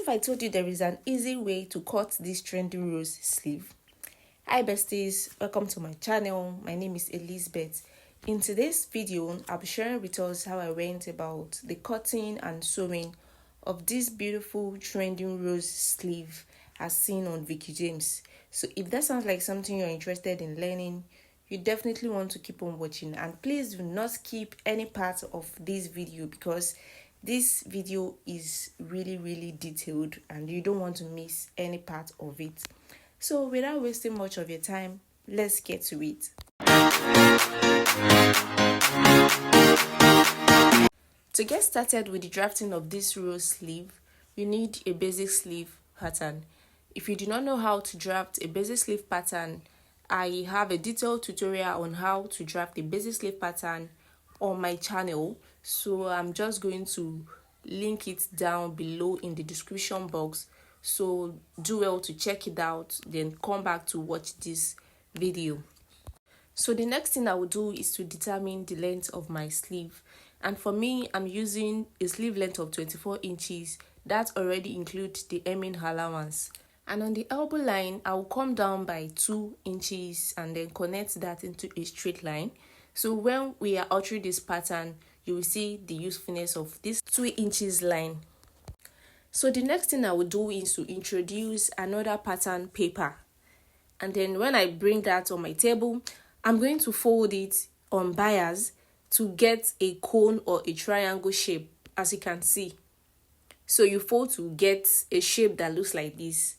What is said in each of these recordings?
if I told you there is an easy way to cut this trending rose sleeve? Hi besties, welcome to my channel. My name is Elizabeth. In today's video, I'll be sharing with us how I went about the cutting and sewing of this beautiful trending rose sleeve as seen on veekee. So if that sounds like something you're interested in learning, you definitely want to keep on watching, and please do not skip any part of this video because this video is really detailed and you don't want to miss any part of it. So without wasting much of your time, let's get to it. To get started with the drafting of this rose sleeve, you need a basic sleeve pattern. If you do not know how to draft a basic sleeve pattern, I have a detailed tutorial on how to draft a basic sleeve pattern on my channel, so I'm just going to link it down below in the description box, so do well to check it out, then come back to watch this video. So the next thing I will do is to determine the length of my sleeve, and for me I'm using a sleeve length of 24 inches. That already includes the hemming allowance. And on the elbow line, I will come down by 2 inches and then connect that into a straight line. So when we are altering this pattern, you will see the usefulness of this 2 inches line. So the next thing I will do is to introduce another pattern paper. And then when I bring that on my table, I'm going to fold it on bias to get a cone or a triangle shape, as you can see. So you fold to get a shape that looks like this.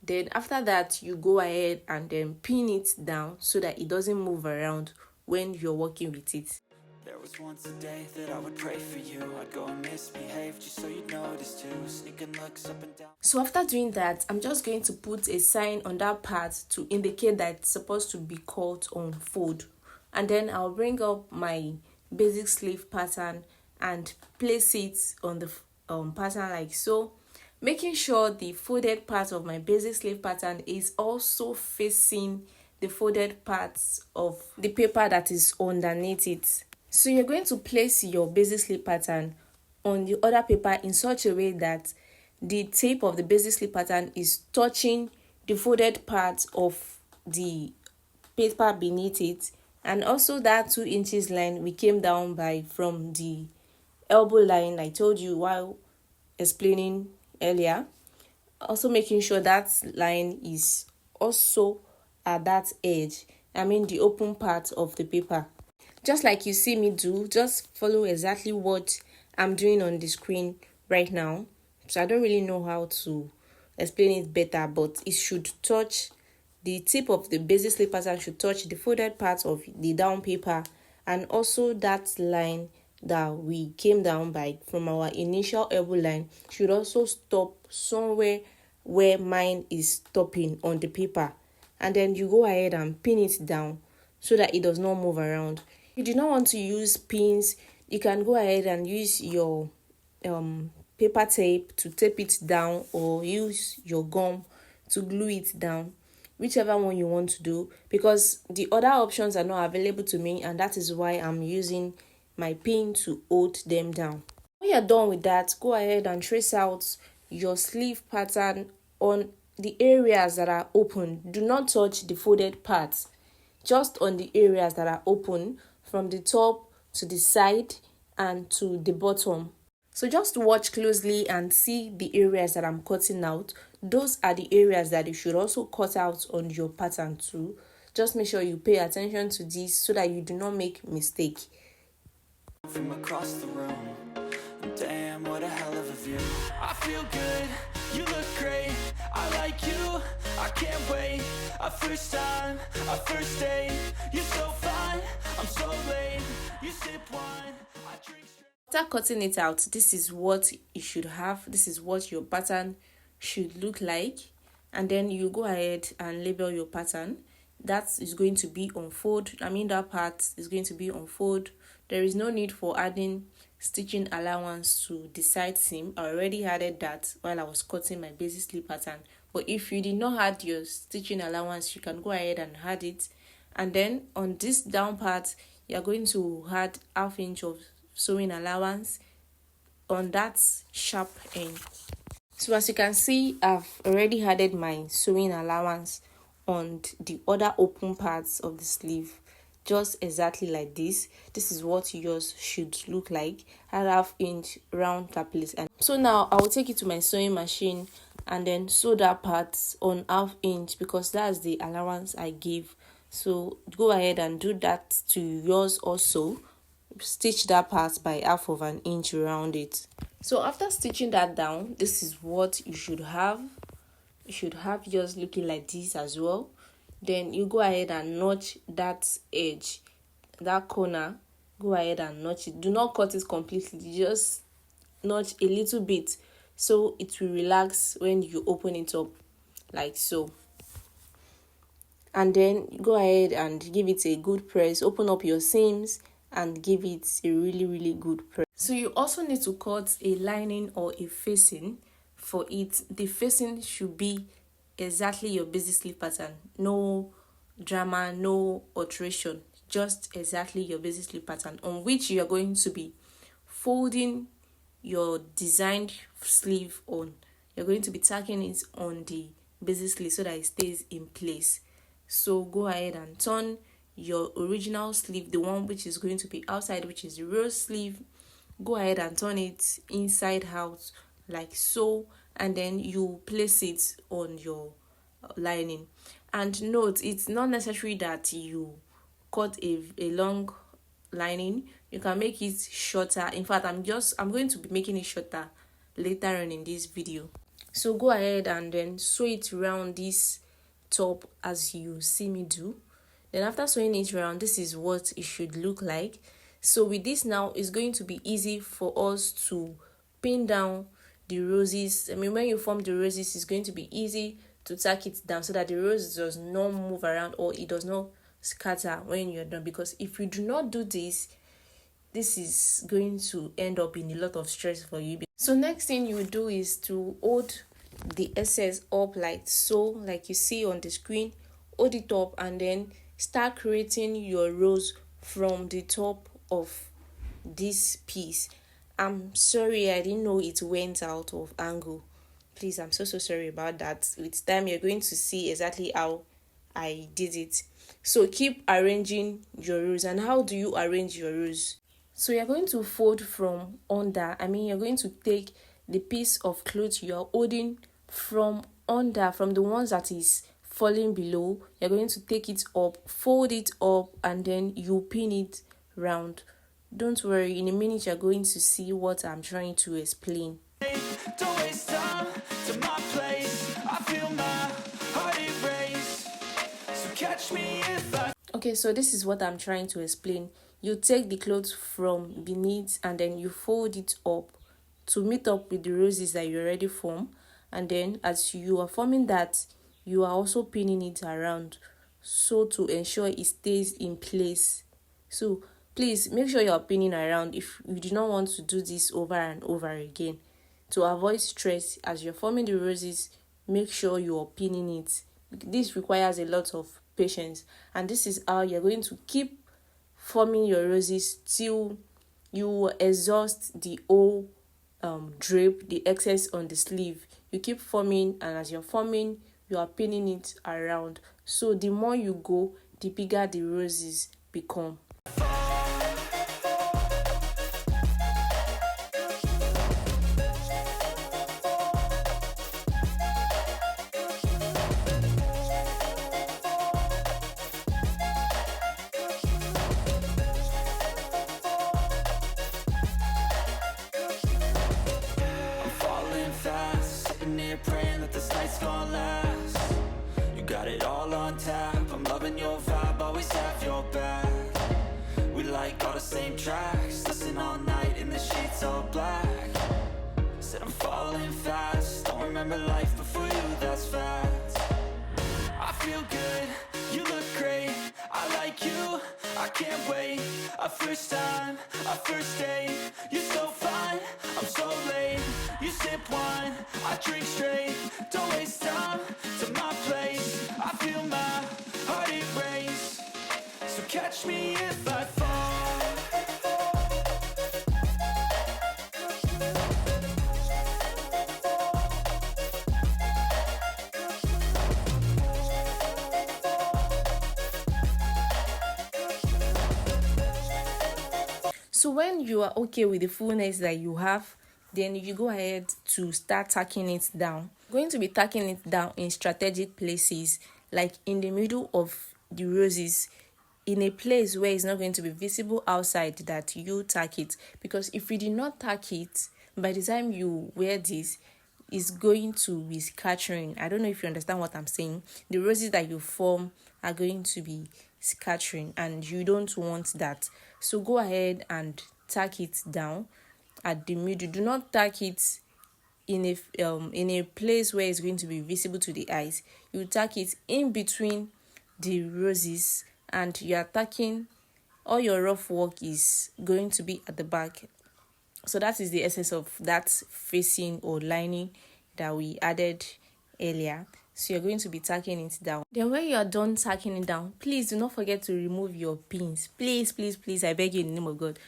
Then after that, you go ahead and then pin it down so that it doesn't move around when you're working with it. There was once a day that I would pray for you. I'd go and misbehave just so you'd notice too. Sneaking looks up and down. So after doing that, I'm just going to put a sign on that part to indicate that it's supposed to be cut on fold. And then I'll bring up my basic sleeve pattern and place it on the pattern like so, making sure the folded part of my basic sleeve pattern is also facing the folded parts of the paper that is underneath it. So you're going to place your basic sleeve pattern on the other paper in such a way that the tip of the basic sleeve pattern is touching the folded part of the paper beneath it, and also that 2 inches line we came down by from the elbow line I told you while explaining earlier. Also making sure that line is also at that edge, the open part of the paper. Just like you see me do, just follow exactly what I'm doing on the screen right now. So I don't really know how to explain it better, but it should touch the tip of the basic sleeve pattern, should touch the folded part of the down paper, and also that line that we came down by from our initial elbow line should also stop somewhere where mine is stopping on the paper. And then you go ahead and pin it down so that it does not move around. If you do not want to use pins, you can go ahead and use your paper tape to tape it down, or use your gum to glue it down, whichever one you want to do, because the other options are not available to me, and that is why I'm using my pin to hold them down. When you're done with that, go ahead and trace out your sleeve pattern on the areas that are open. Do not touch the folded parts, just on the areas that are open from the top to the side and to the bottom. So just watch closely and see the areas that I'm cutting out. Those are the areas that you should also cut out on your pattern too. Just make sure you pay attention to this so that you do not make mistake. From across the room, damn, what a hell of a view. I feel good, you look great, I like you, I can't wait. A first time, a first date, you're so fine, I'm so late. You sip wine, I drink straight. After cutting it out, this is what it should have. This is what your pattern should look like. And then you go ahead and label your pattern. That is going to be on fold. That part is going to be on fold. There is no need for adding stitching allowance to the side seam. I already added that while I was cutting my basic sleeve pattern. But if you did not add your stitching allowance, you can go ahead and add it. And then on this down part, you are going to add 1/2 inch of sewing allowance on that sharp end. So as you can see, I've already added my sewing allowance on the other open parts of the sleeve, just exactly like this. This is what yours should look like, at half-inch round that place. And so now I will take it to my sewing machine and then sew that part on half-inch, because that's the allowance I gave. So go ahead and do that to yours also. Stitch that part by half of an inch around it. So after stitching that down, this is what you should have. You should have yours looking like this as well. Then you go ahead and notch that edge, that corner. Go ahead and notch it. Do not cut it completely, just notch a little bit so it will relax when you open it up, like so. And then go ahead and give it a good press. Open up your seams and give it a really good press. So you also need to cut a lining or a facing for it. The facing should be exactly your basic sleeve pattern. No drama, no alteration. Just exactly your basic sleeve pattern on which you are going to be folding your designed sleeve on. You're going to be tacking it on the basic sleeve so that it stays in place. So go ahead and turn your original sleeve, the one which is going to be outside, which is the rose sleeve. Go ahead and turn it inside out like so, and then you place it on your lining. And note, it's not necessary that you cut a long lining. You can make it shorter. In fact, I'm going to be making it shorter later on in this video. So go ahead and then sew it around this top as you see me do. Then after sewing it around, this is what it should look like. So with this now, it's going to be easy for us to pin down the roses. I mean, when you form the roses, it's going to be easy to tack it down so that the rose does not move around or it does not scatter when you're done. Because if you do not do this, this is going to end up in a lot of stress for you. So next thing you do is to hold the excess up like so, like you see on the screen. Hold it up and then start creating your rose from the top of this piece. I'm sorry, I didn't know it went out of angle. Please, I'm so sorry about that. With time, you're going to see exactly how I did it. So keep arranging your rose. And how do you arrange your rose? So you're going to fold from under. You're going to take the piece of cloth you're holding from under, from the ones that is falling below. You're going to take it up, fold it up, and then you pin it round. Don't worry, in a minute you're going to see what I'm trying to explain. Don't waste time to my place. I feel my heart erase. So catch me if I... Okay, so this is what I'm trying to explain. You take the clothes from beneath and then you fold it up to meet up with the roses that you already formed. And then as you are forming that, you are also pinning it around so to ensure it stays in place. So please make sure you are pinning around if you do not want to do this over and over again. To avoid stress as you're forming the roses, make sure you are pinning it. This requires a lot of patience, and this is how you're going to keep forming your roses till you exhaust the whole drape, the excess on the sleeve. You keep forming, and as you're forming, you are pinning it around. So the more you go, the bigger the roses become. Praying that this night's gonna last. You got it all on tap. I'm loving your vibe, always have your back. We like all the same tracks. Listen all night in the sheets all black. Said I'm falling fast. Don't remember life before you, that's fact. I feel good, you look great. I like you, I can't wait. A first time, a first date. You're so fine, I'm so late. You sip wine, I drink straight. Don't waste time to my place. I feel my heart erase. So catch me if I fall. So when you are okay with the fullness that you have, then you go ahead to start tacking it down. Going to be tacking it down in strategic places, like in the middle of the roses, in a place where it's not going to be visible outside that you tack it. Because if you did not tack it, by the time you wear this, it's going to be scattering. I don't know if you understand what I'm saying. The roses that you form are going to be scattering, and you don't want that. So go ahead and tack it down at the middle. Do not tack it in a place where it's going to be visible to the eyes. You tack it in between the roses, and you are tacking. All your rough work is going to be at the back. So that is the essence of that facing or lining that we added earlier. So you're going to be tacking it down. Then when you are done tacking it down, please do not forget to remove your pins. Please, please, please, I beg you in the name of God.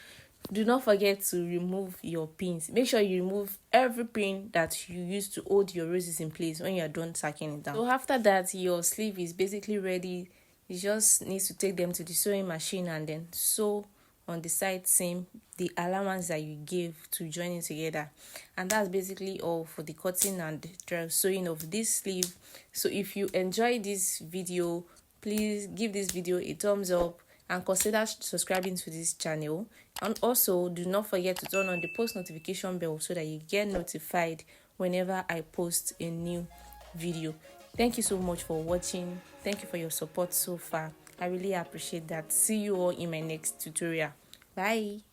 Do not forget to remove your pins. Make sure you remove every pin that you use to hold your roses in place when you are done tacking it down. So after that, your sleeve is basically ready. You just need to take them to the sewing machine and then sew on the side seam the allowance that you gave to join it together. And that's basically all for the cutting and sewing of this sleeve. So if you enjoyed this video, please give this video a thumbs up and consider subscribing to this channel. And also do not forget to turn on the post notification bell so that you get notified whenever I post a new video. Thank you so much for watching. Thank you for your support so far. I really appreciate that. See you all in my next tutorial. Bye.